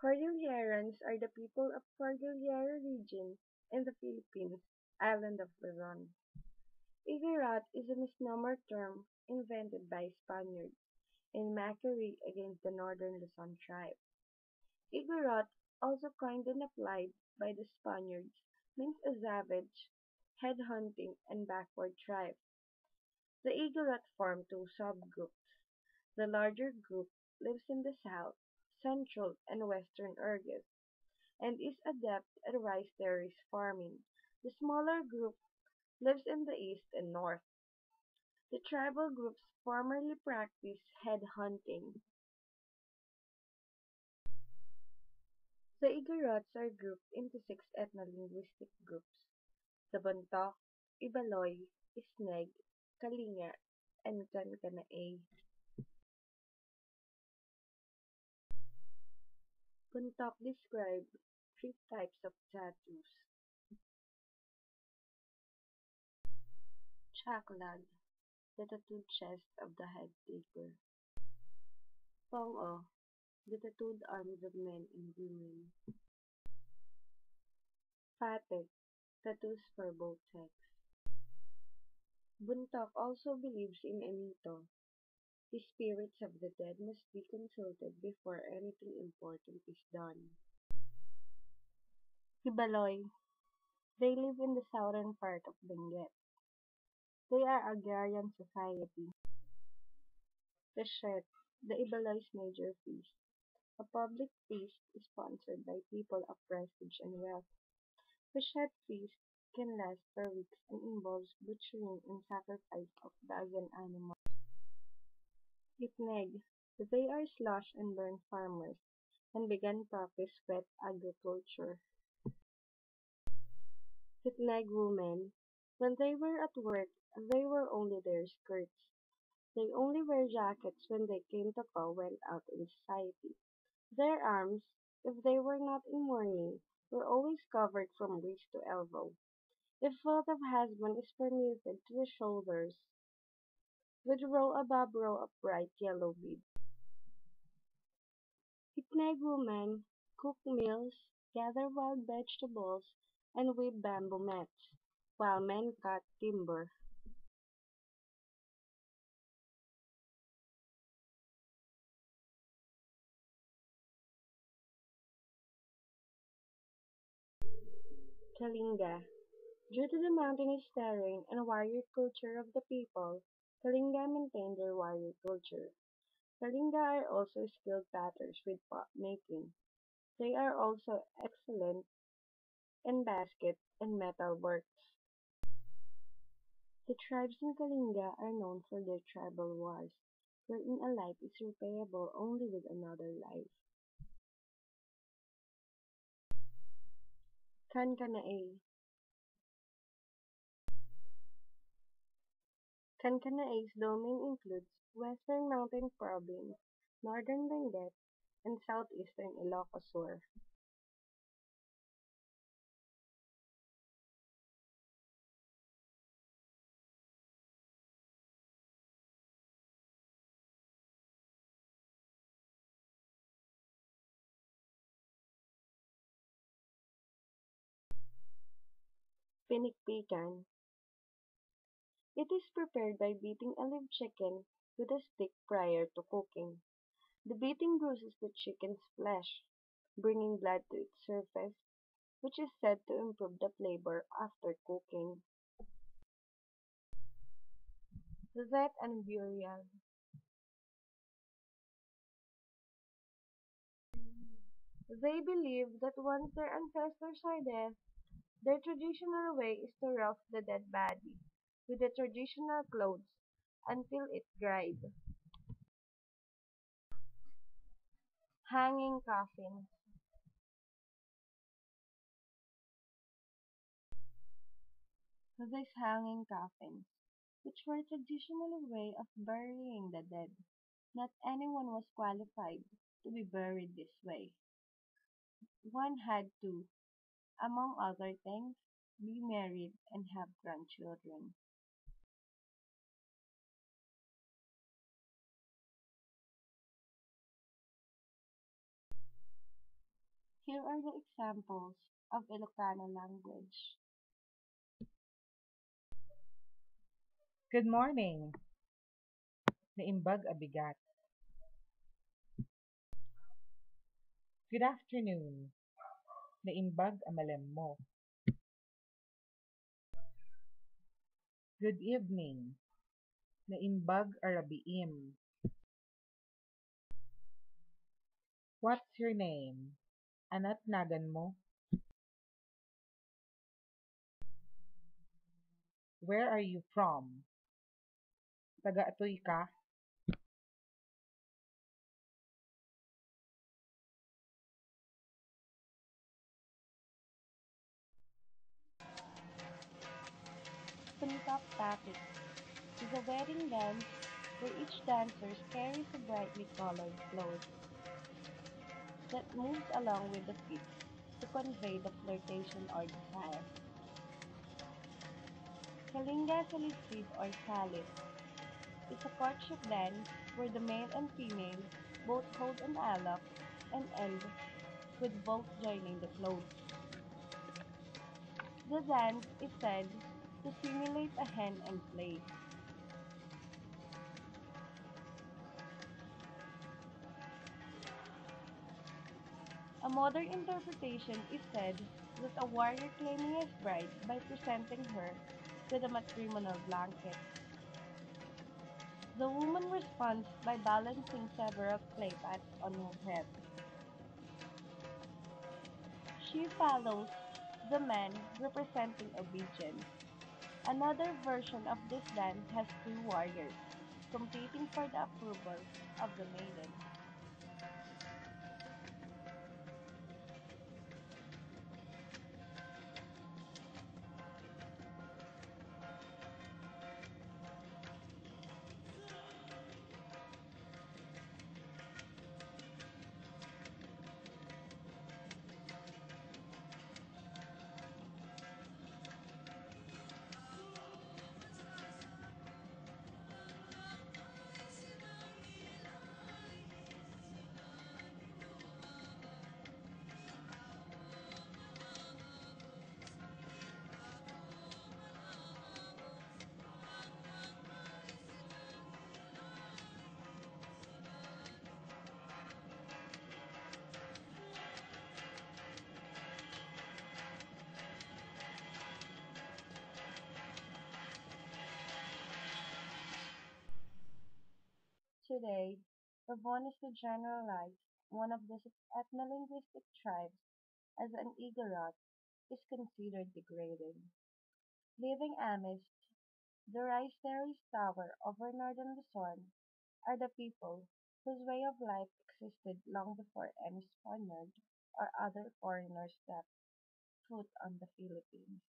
Cordillerans are the people of Cordillera region in the Philippines, island of Luzon. Igorot is a misnomer term invented by Spaniards in mockery against the northern Luzon tribe. Igorot, also coined and applied by the Spaniards, means a savage, head-hunting, and backward tribe. The Igorot form two subgroups. The larger group lives in the south, central, and western Urgus, and is adept at rice terrace farming. The smaller group lives in the east and north. The tribal groups formerly practiced head-hunting. The Igorots are grouped into six ethno-linguistic groups: the Bontoc, Ibaloy, Isneg, Kalinga, and Kankanaey. Bontoc describe three types of tattoos: Chaklag, the tattooed chest of the head taker; Pong-o, the tattooed arms of men and women; Patek, tattoos for both sexes. Bontoc also believes in a mito: the spirits of the dead must be consulted before anything important is done. Hibaloy, they live in the southern part of Benguet. They are agrarian society. Peshet, the Ibaloy's major feast. A public feast sponsored by people of prestige and wealth. Peshet feast can last for weeks and involves butchering and sacrifice of dozen animals. Itneg, they are slash and burn farmers and began practice wet agriculture. Itneg women, when they were at work, they wore only their skirts. They only wear jackets when they came to call went out in society. Their arms, if they were not in mourning, were always covered from wrist to elbow. If wealth of husband is permitted to the shoulders, with row above row of bright yellow beads. Itneg women cook meals, gather wild vegetables, and weave bamboo mats, while men cut timber. Kalinga. Due to the mountainous terrain and warrior culture of the people, Kalinga maintain their warrior culture. Kalinga are also skilled potters with pot making. They are also excellent in basket and metal works. The tribes in Kalinga are known for their tribal wars, wherein a life is repayable only with another life. Kankanaey. Kankanaey's domain includes western mountain province, northern Benguet, and southeastern Ilocos Sur. Pinikpikan. It is prepared by beating a live chicken with a stick prior to cooking. The beating bruises the chicken's flesh, bringing blood to its surface, which is said to improve the flavor after cooking. Death and burial. They believe that once their ancestors are dead, their traditional way is to rough the dead body with the traditional clothes until it dried. Hanging coffins. These hanging coffins, which were a traditional way of burying the dead. Not anyone was qualified to be buried this way. One had to, among other things, be married and have grandchildren. Here are the examples of Ilocano language. Good morning. Naimbag abigat. Good afternoon. Naimbag amalem mo. Good evening. Naimbag arabiim. What's your name? Anat nagan mo? Where are you from? Taga-atoy ka? Puntop Tapit is a wedding dance where each dancer carries a brightly colored cloth that moves along with the feet to convey the flirtation or desire. Kalinga Salidsid or Salit is a courtship dance where the male and female both hold an alok and end with both joining the clothes. The dance is said to simulate a hen and play. A modern interpretation is said that a warrior claiming his bride by presenting her with a matrimonial blanket. The woman responds by balancing several clay pots on her head. She follows the man representing obedience. Another version of this dance has two warriors competing for the approval of the maiden. Today, Gabon is to generalize one of the ethno-linguistic tribes as an Igorot is considered degrading. Living amidst the rice terrace tower over northern Luzon are the people whose way of life existed long before any Spaniard or other foreigner stepped foot on the Philippines.